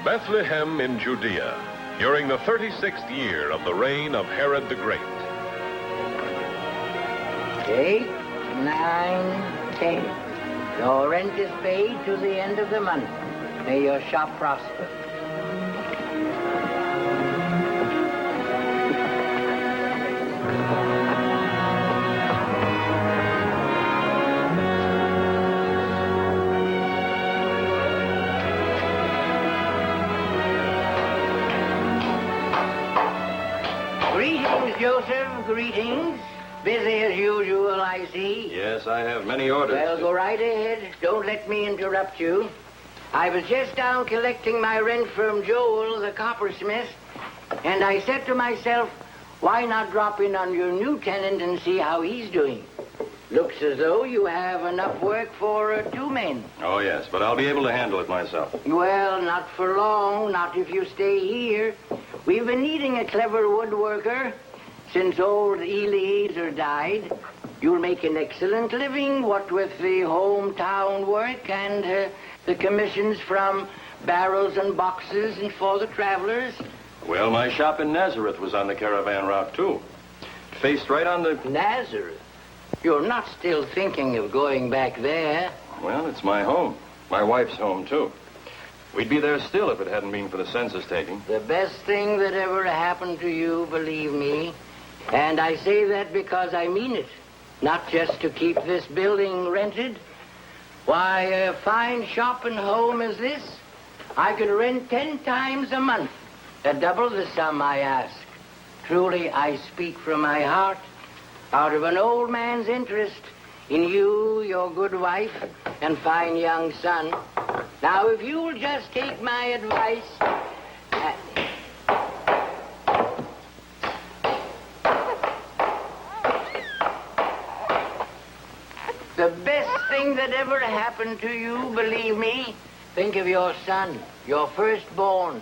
Bethlehem in Judea, during the 36th year of the reign of Herod the Great. 8, 9, 10. Your rent is paid to the end of the month. May your shop prosper. Greetings, Joseph. Greetings. Busy as usual, I see. Yes, I have many orders. Well, go right ahead. Don't let me interrupt you. I was just down collecting my rent from Joel, the coppersmith, and I said to myself, why not drop in on your new tenant and see how he's doing? Looks as though you have enough work for 2 men. Oh, yes, but I'll be able to handle it myself. Well, not for long, not if you stay here. We've been needing a clever woodworker since old Eliezer died. You'll make an excellent living, what with the hometown work and the commissions from barrels and boxes and for the travelers. Well, my shop in Nazareth was on the caravan route, too. It faced right on the... Nazareth? You're not still thinking of going back there? Well, it's my home. My wife's home, too. We'd be there still if it hadn't been for the census taking. The best thing that ever happened to you, believe me. And I say that because I mean it. Not just to keep this building rented. Why, a fine shop and home as this, I could rent 10 times a month. Double the sum I ask. Truly, I speak from my heart, out of an old man's interest in you, your good wife, and fine young son. Now, if you'll just take my advice... The best thing that ever happened to you, believe me, think of your son, your firstborn.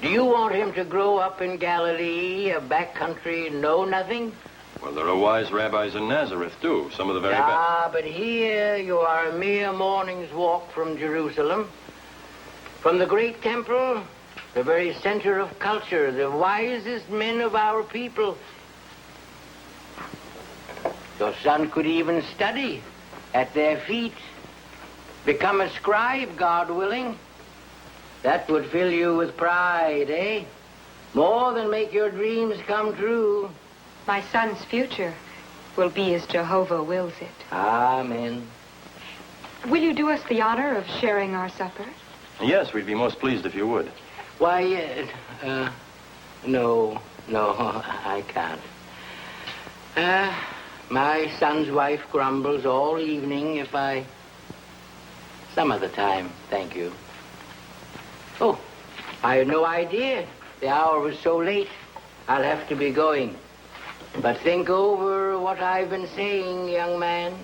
Do you want him to grow up in Galilee, a backcountry, know-nothing? Well, there are wise rabbis in Nazareth, too. Some of the very best. Ah, but here you are a mere morning's walk from Jerusalem. From the great temple, the very center of culture, the wisest men of our people. Your son could even study at their feet. Become a scribe, God willing. That would fill you with pride, eh? More than make your dreams come true. My son's future will be as Jehovah wills it. Amen. Will you do us the honor of sharing our supper? Yes, we'd be most pleased if you would. Why, no, I can't. My son's wife grumbles all evening if I... Some other time, thank you. Oh, I had no idea. The hour was so late. I'll have to be going. But think over what I've been saying, young man.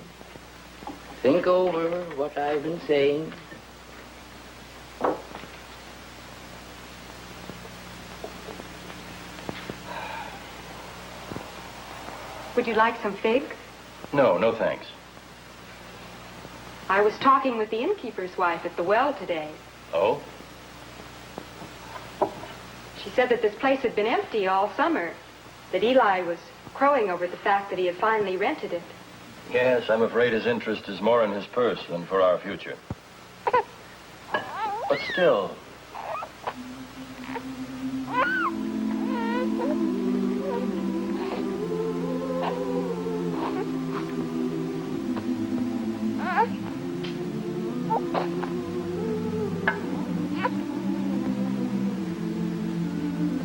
Think over what I've been saying. Would you like some figs? No, no thanks. I was talking with the innkeeper's wife at the well today. Oh? She said that this place had been empty all summer, that Eli was crowing over the fact that he had finally rented it. Yes, I'm afraid his interest is more in his purse than for our future. But still...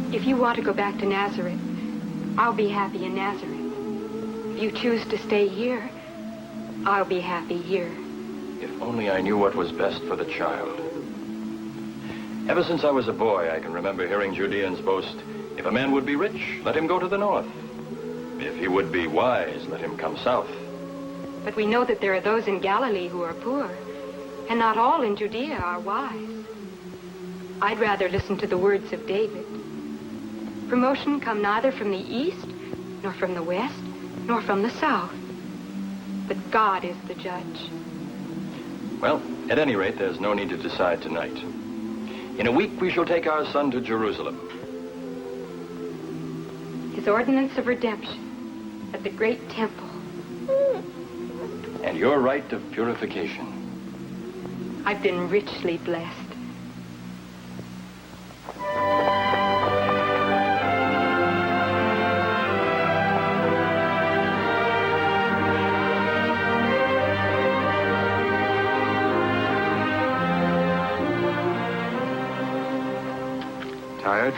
If you want to go back to Nazareth, I'll be happy in Nazareth. If you choose to stay here, I'll be happy here. If only I knew what was best for the child. Ever since I was a boy, I can remember hearing Judeans boast, if a man would be rich, let him go to the north. If he would be wise, let him come south. But we know that there are those in Galilee who are poor, and not all in Judea are wise. I'd rather listen to the words of David. Promotion come neither from the east, nor from the west, nor from the south. But God is the judge. Well, at any rate, there's no need to decide tonight. In a week, we shall take our son to Jerusalem. His ordinance of redemption at the great temple. And your rite of purification. I've been richly blessed. Tired?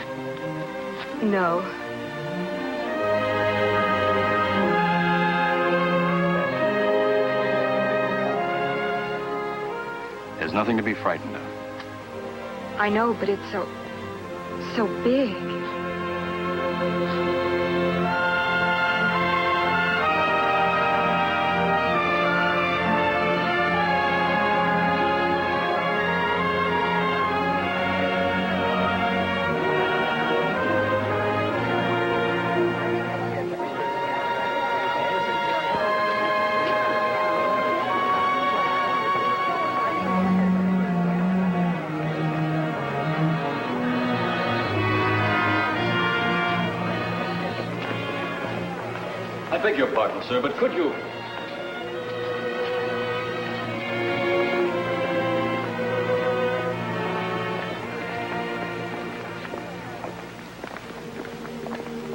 No. There's nothing to be frightened of. I know, but it's so big. I beg your pardon, sir, but could you...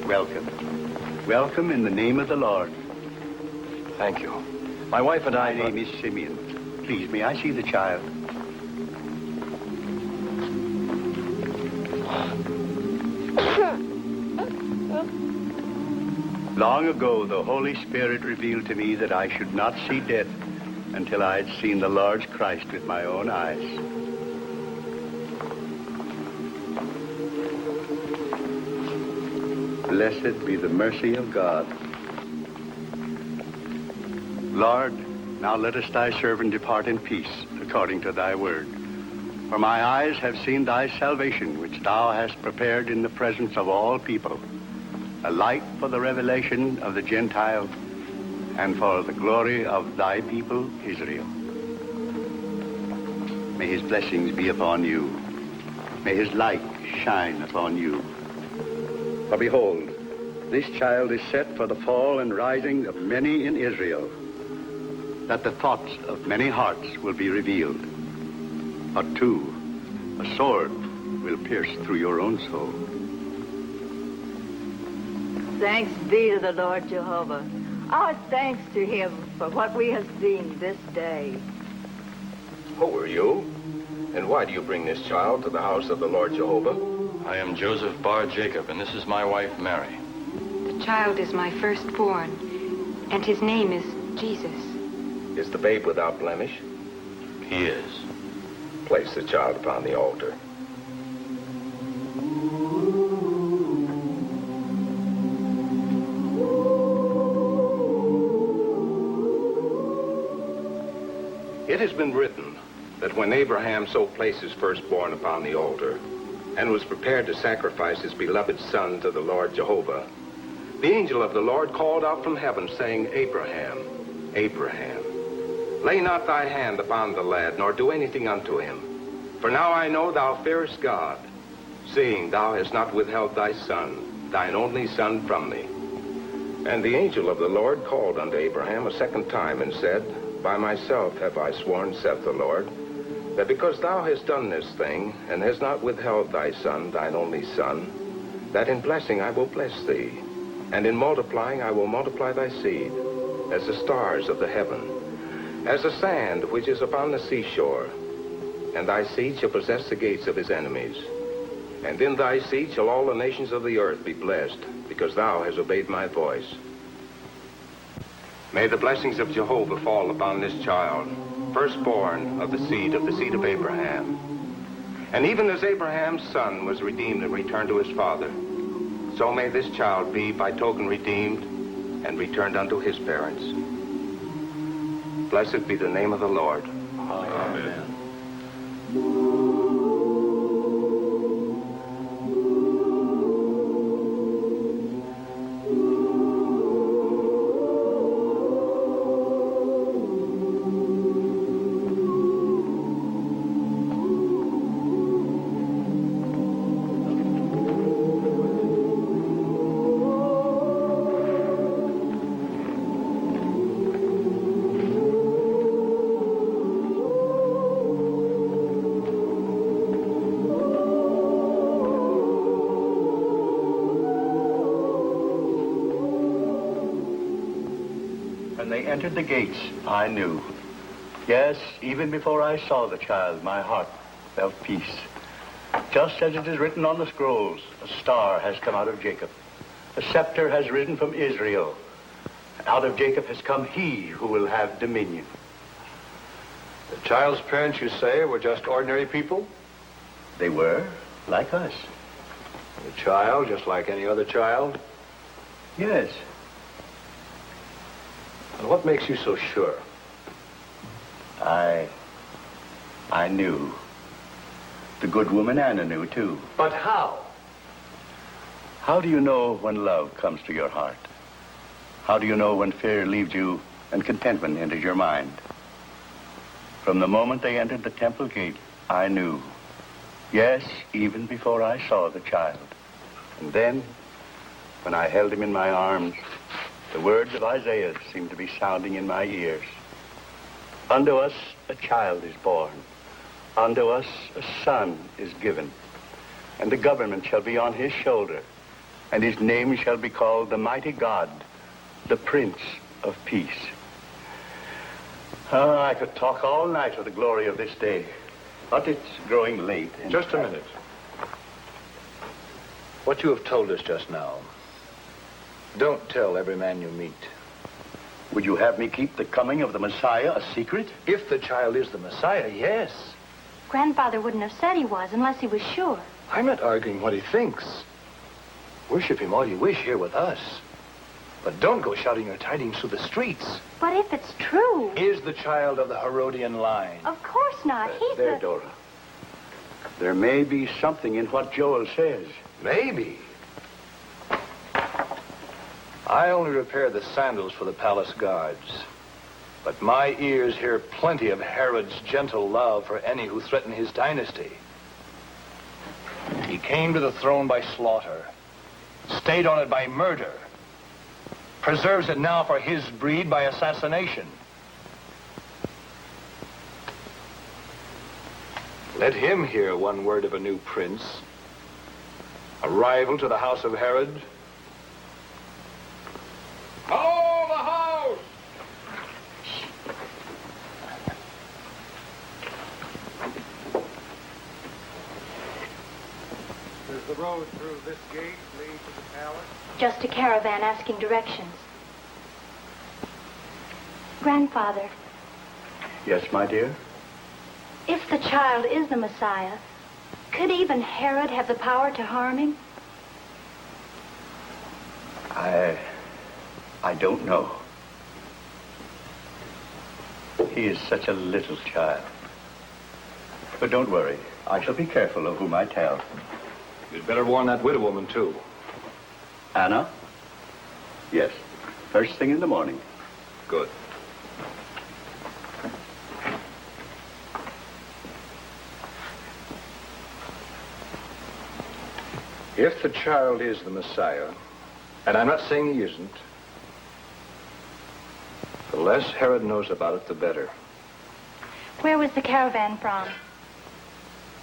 Welcome. Welcome in the name of the Lord. Thank you. My wife and I... My name is Simeon. Please, may I see the child? Long ago, the Holy Spirit revealed to me that I should not see death until I had seen the Lord's Christ with my own eyes. Blessed be the mercy of God. Lord, now lettest thy servant depart in peace, according to thy word. For my eyes have seen thy salvation, which thou hast prepared in the presence of all people, a light for the revelation of the Gentiles, and for the glory of thy people, Israel. May his blessings be upon you. May his light shine upon you. For behold, this child is set for the fall and rising of many in Israel, that the thoughts of many hearts will be revealed. But too, a sword will pierce through your own soul. Thanks be to the Lord Jehovah. Our thanks to him for what we have seen this day. Who are you? And why do you bring this child to the house of the Lord Jehovah? I am Joseph Bar Jacob, and this is my wife, Mary. The child is my firstborn, and his name is Jesus. Is the babe without blemish? He is. Place the child upon the altar. It has been written that when Abraham so placed his firstborn upon the altar and was prepared to sacrifice his beloved son to the Lord Jehovah, the angel of the Lord called out from heaven, saying, Abraham, Abraham, lay not thy hand upon the lad, nor do anything unto him. For now I know thou fearest God, seeing thou hast not withheld thy son, thine only son, from me. And the angel of the Lord called unto Abraham a second time and said, By myself have I sworn, saith the Lord, that because thou hast done this thing, and hast not withheld thy son, thine only son, that in blessing I will bless thee, and in multiplying I will multiply thy seed, as the stars of the heaven, as the sand which is upon the seashore. And thy seed shall possess the gates of his enemies. And in thy seed shall all the nations of the earth be blessed, because thou hast obeyed my voice. May the blessings of Jehovah fall upon this child, firstborn of the seed of Abraham. And even as Abraham's son was redeemed and returned to his father, so may this child be by token redeemed and returned unto his parents. Blessed be the name of the Lord. Amen. they entered the gates, I knew. Yes, even before I saw the child, my heart felt peace. Just as it is written on the scrolls, a star has come out of Jacob. A scepter has risen from Israel. And out of Jacob has come he who will have dominion. The child's parents, you say, were just ordinary people? They were, like us. The child, just like any other child? Yes. And what makes you so sure? I knew. The good woman Anna knew, too. But how? How do you know when love comes to your heart? How do you know when fear leaves you and contentment enters your mind? From the moment they entered the temple gate, I knew. Yes, even before I saw the child. And then, when I held him in my arms, the words of Isaiah seemed to be sounding in my ears. Unto us a child is born. Unto us a son is given. And the government shall be on his shoulder. And his name shall be called the Mighty God, the Prince of Peace. Oh, I could talk all night of the glory of this day. But it's growing late. Just a minute. What you have told us just now, don't tell every man you meet. Would you have me keep the coming of the Messiah a secret? If the child is the Messiah, yes. Grandfather wouldn't have said he was unless he was sure. I'm not arguing what he thinks. Worship him all you wish here with us. But don't go shouting your tidings through the streets. But if it's true... Is the child of the Herodian line? Of course not. He's There, the... Dora. There may be something in what Joel says. Maybe. I only repair the sandals for the palace guards. But my ears hear plenty of Herod's gentle love for any who threaten his dynasty. He came to the throne by slaughter, stayed on it by murder, preserves it now for his breed by assassination. Let him hear one word of a new prince, a rival to the house of Herod. Hello, the house! Does the road through this gate lead to the palace? Just a caravan asking directions. Grandfather, Yes, my dear? if the child is the Messiah, could even Herod have the power to harm him? I don't know. He is such a little child. But don't worry. I shall be careful of whom I tell. You'd better warn that widow woman, too. Anna? Yes. First thing in the morning. Good. If the child is the Messiah, and I'm not saying he isn't, the less Herod knows about it, the better. Where was the caravan from?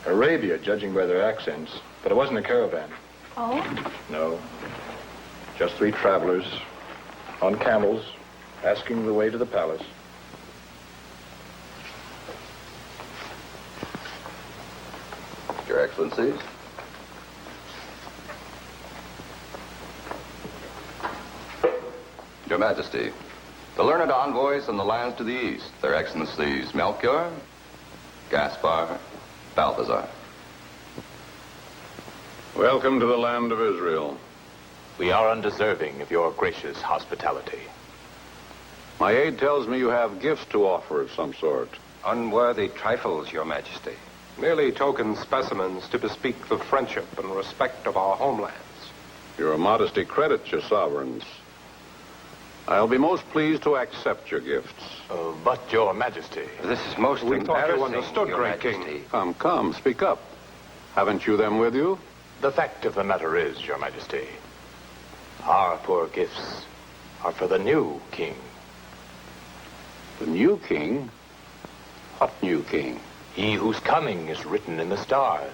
Arabia, judging by their accents, but it wasn't a caravan. Oh? No. Just 3 travelers on camels asking the way to the palace. Your Excellencies. Your Majesty, the learned envoys from the lands to the east, Their Excellencies Melchior, Gaspar, Balthazar. Welcome to the land of Israel. We are undeserving of your gracious hospitality. My aide tells me you have gifts to offer of some sort. Unworthy trifles, Your Majesty. Merely token specimens to bespeak the friendship and respect of our homelands. Your modesty credits your sovereigns. I'll be most pleased to accept your gifts. But, Your Majesty... This is most We thought you embarrassing, understood, Your Great King. Majesty. Come, speak up. Haven't you them with you? The fact of the matter is, Your Majesty, our poor gifts are for the new king. The new king? What new king? He whose coming is written in the stars.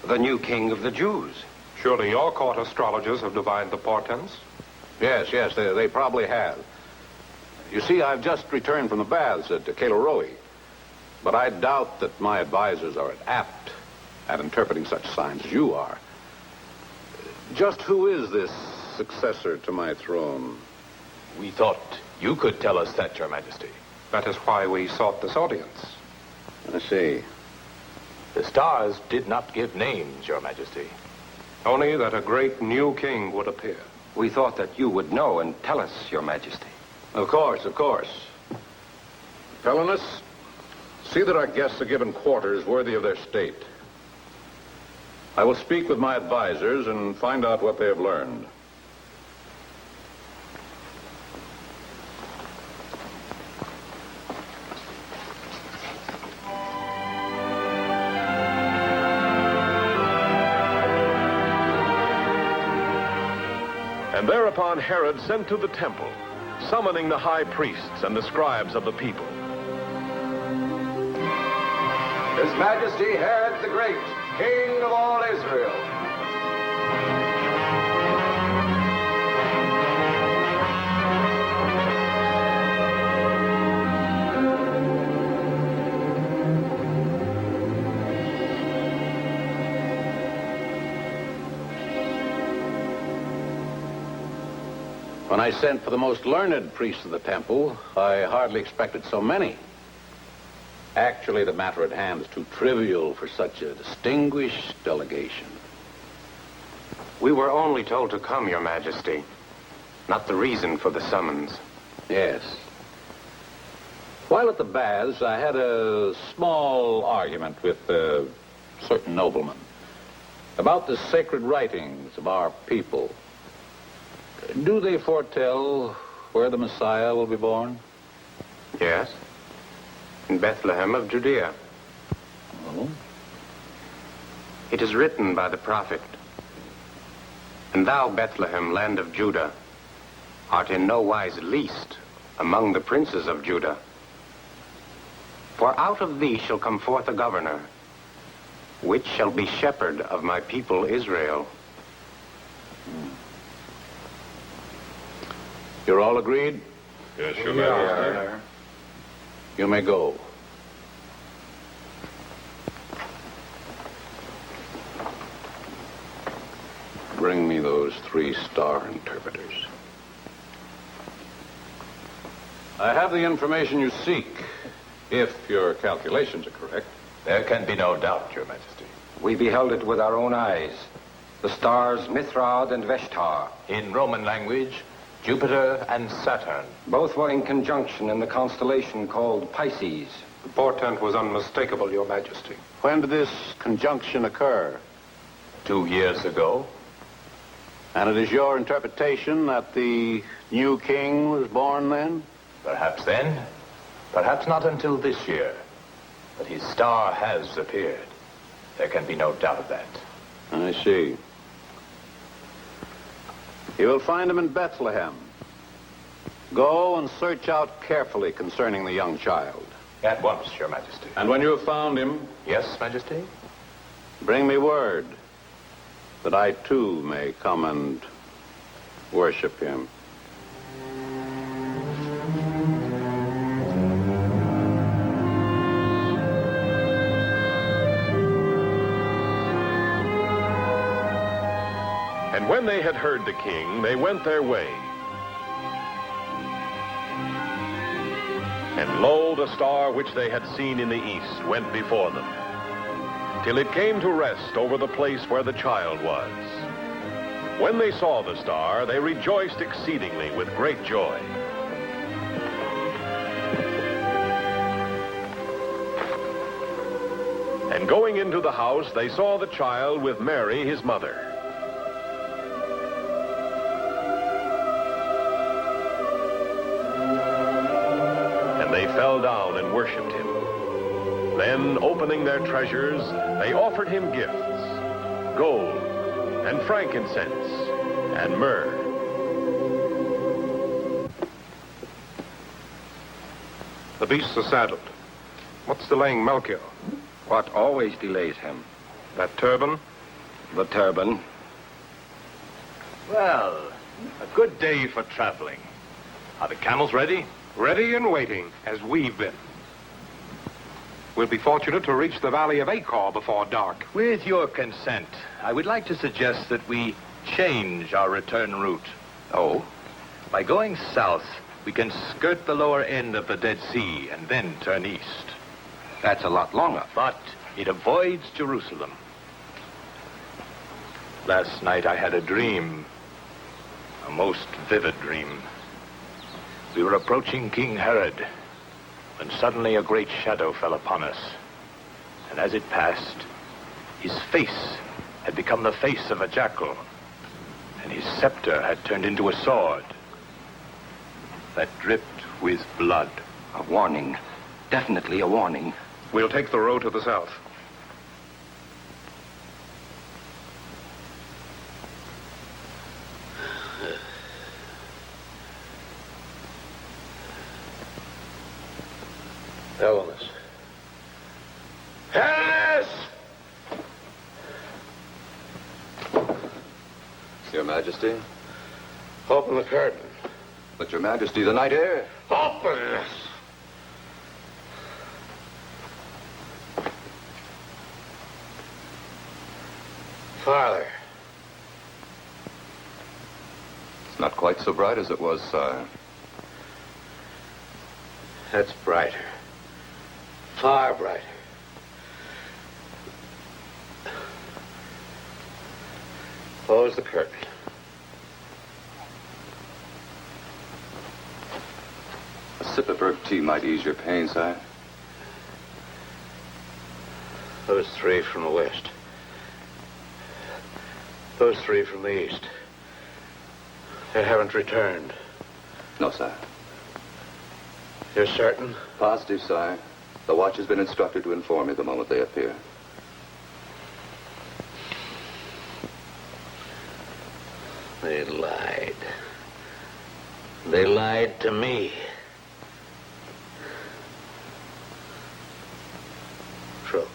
The new king of the Jews. Surely your court astrologers have divined the portents? Yes, they probably have. You see, I've just returned from the baths at Kaleroi, but I doubt that my advisors are apt at interpreting such signs as you are. Just who is this successor to my throne? We thought you could tell us that, Your Majesty. That is why we sought this audience. I see. The stars did not give names, Your Majesty. Only that a great new king would appear. We thought that you would know and tell us, Your Majesty. Of course, of course. Felonious, see that our guests are given quarters worthy of their state. I will speak with my advisors and find out what they have learned. And thereupon Herod sent to the temple, summoning the high priests and the scribes of the people. His Majesty Herod the Great, King of all Israel. When I sent for the most learned priests of the temple, I hardly expected so many. Actually, the matter at hand is too trivial for such a distinguished delegation. We were only told to come, Your Majesty, not the reason for the summons. Yes. While at the baths, I had a small argument with a certain nobleman about the sacred writings of our people. Do they foretell where the Messiah will be born? Yes. In Bethlehem of Judea. Oh? It is written by the prophet, "And thou, Bethlehem, land of Judah, art in no wise least among the princes of Judah. For out of thee shall come forth a governor, which shall be shepherd of my people Israel." You're all agreed? Yes, Your Majesty. You may go. Bring me those 3 star interpreters. I have the information you seek, if your calculations are correct. There can be no doubt, Your Majesty. We beheld it with our own eyes. The stars Mithrad and Veshtar. In Roman language, Jupiter and Saturn. Both were in conjunction in the constellation called Pisces. The portent was unmistakable, Your Majesty. When did this conjunction occur? 2 years ago. And it is your interpretation that the new king was born then? Perhaps then, perhaps not until this year. But his star has appeared. There can be no doubt of that. I see. You will find him in Bethlehem. Go and search out carefully concerning the young child. At once, Your Majesty. And when you have found him, Yes, Majesty? bring me word that I too may come and worship him. And when they had heard the king, they went their way. And lo, the star which they had seen in the east went before them, till it came to rest over the place where the child was. When they saw the star, they rejoiced exceedingly with great joy. And going into the house, they saw the child with Mary, his mother. And they fell down and worshipped him. Then, opening their treasures, they offered him gifts, gold, and frankincense, and myrrh. The beasts are saddled. What's delaying Melchior? What always delays him? That turban? The turban. Well, a good day for traveling. Are the camels ready? ready and waiting, as we've been. We'll be fortunate to reach the Valley of Achor before dark. With your consent, I would like to suggest that we change our return route. Oh? By going south, we can skirt the lower end of the Dead Sea and then turn east. That's a lot longer. But it avoids Jerusalem. Last night I had a dream. A most vivid dream. We were approaching King Herod when suddenly a great shadow fell upon us. And as it passed, his face had become the face of a jackal, and his scepter had turned into a sword that dripped with blood. A warning. Definitely a warning. We'll take the road to the south. Hellenus. Hellenus! Your Majesty? Open the curtain. But Your Majesty, the night air. Open this! Farther. It's not quite so bright as it was, sire. That's brighter. Far brighter. Close the curtain. A sip of herb tea might ease your pain, sire. Those three from the west. Those three from the east. They haven't returned. No, sire. You're certain? Positive, sire. The watch has been instructed to inform me the moment they appear. They lied. They lied to me. Trocus.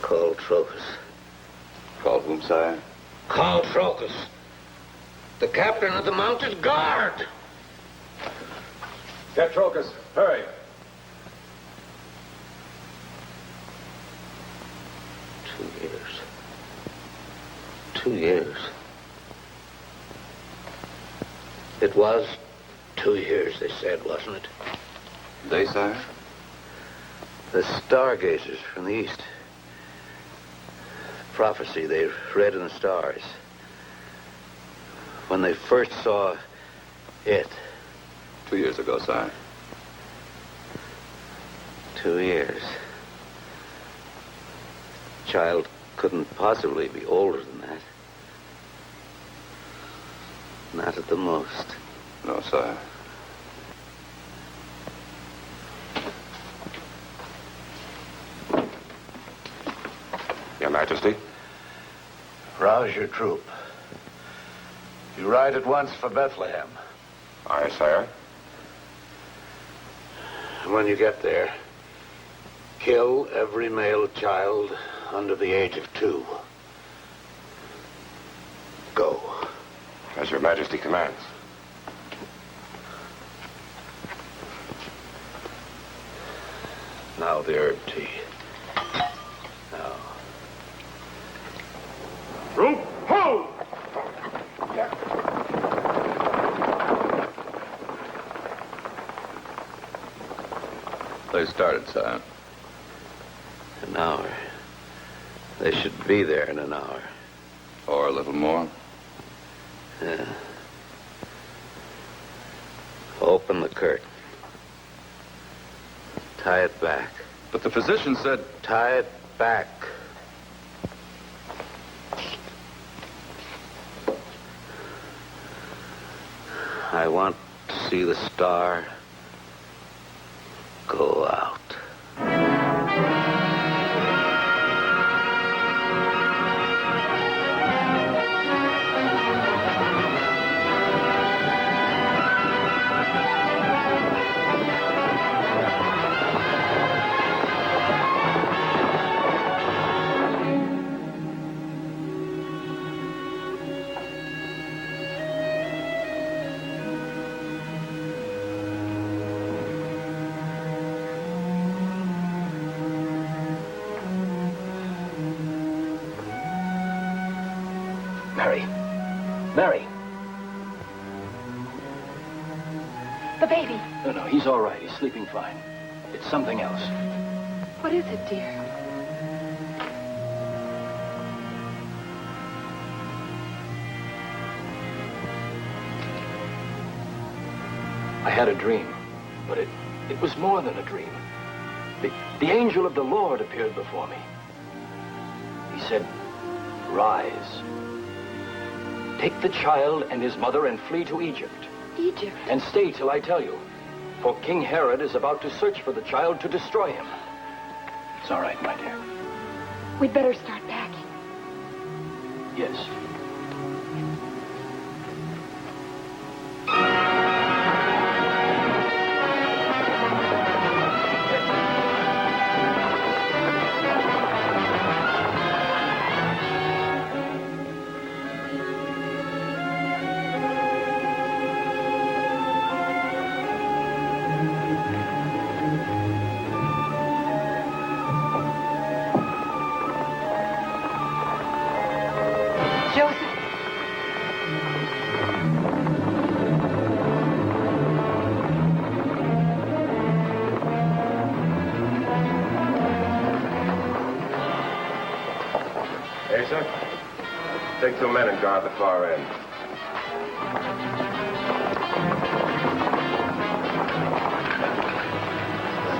Call Trocus. Call whom, sire? Call Trocus. The captain of the mounted guard. Get Trocus. Hurry. Two years. It was 2 years, they said, wasn't it? They, sire? The stargazers from the east. Prophecy they read in the stars. When they first saw it. 2 years ago, sire. 2 years. Child couldn't possibly be older than that. Not at the most. No, sire. Your Majesty? Rouse your troop. You ride at once for Bethlehem. Aye, sire. When you get there, kill every male child under the age of 2. Go. As Your Majesty commands. Now the herb tea. Now. Rope, ho! They started, sire. An hour. They should be there in an hour. Or a little more. Yeah. Open the curtain. Tie it back. But the physician said... Tie it back. I want to see the star go out. Mary. Mary. The baby. No, he's all right. He's sleeping fine. It's something else. What is it, dear? I had a dream, but it was more than a dream. The angel of the Lord appeared before me. He said, "Rise. Take the child and his mother and flee to Egypt. Egypt? And stay till I tell you. For King Herod is about to search for the child to destroy him." It's all right, my dear. We'd better start packing. Yes. Asa, take 2 men and guard the far end.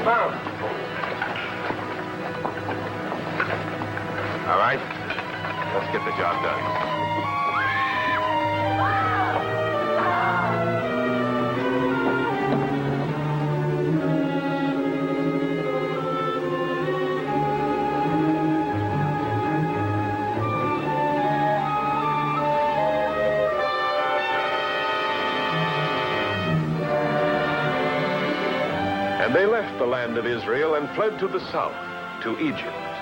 Mount. All right, let's get the job done. And they left the land of Israel and fled to the south, to Egypt.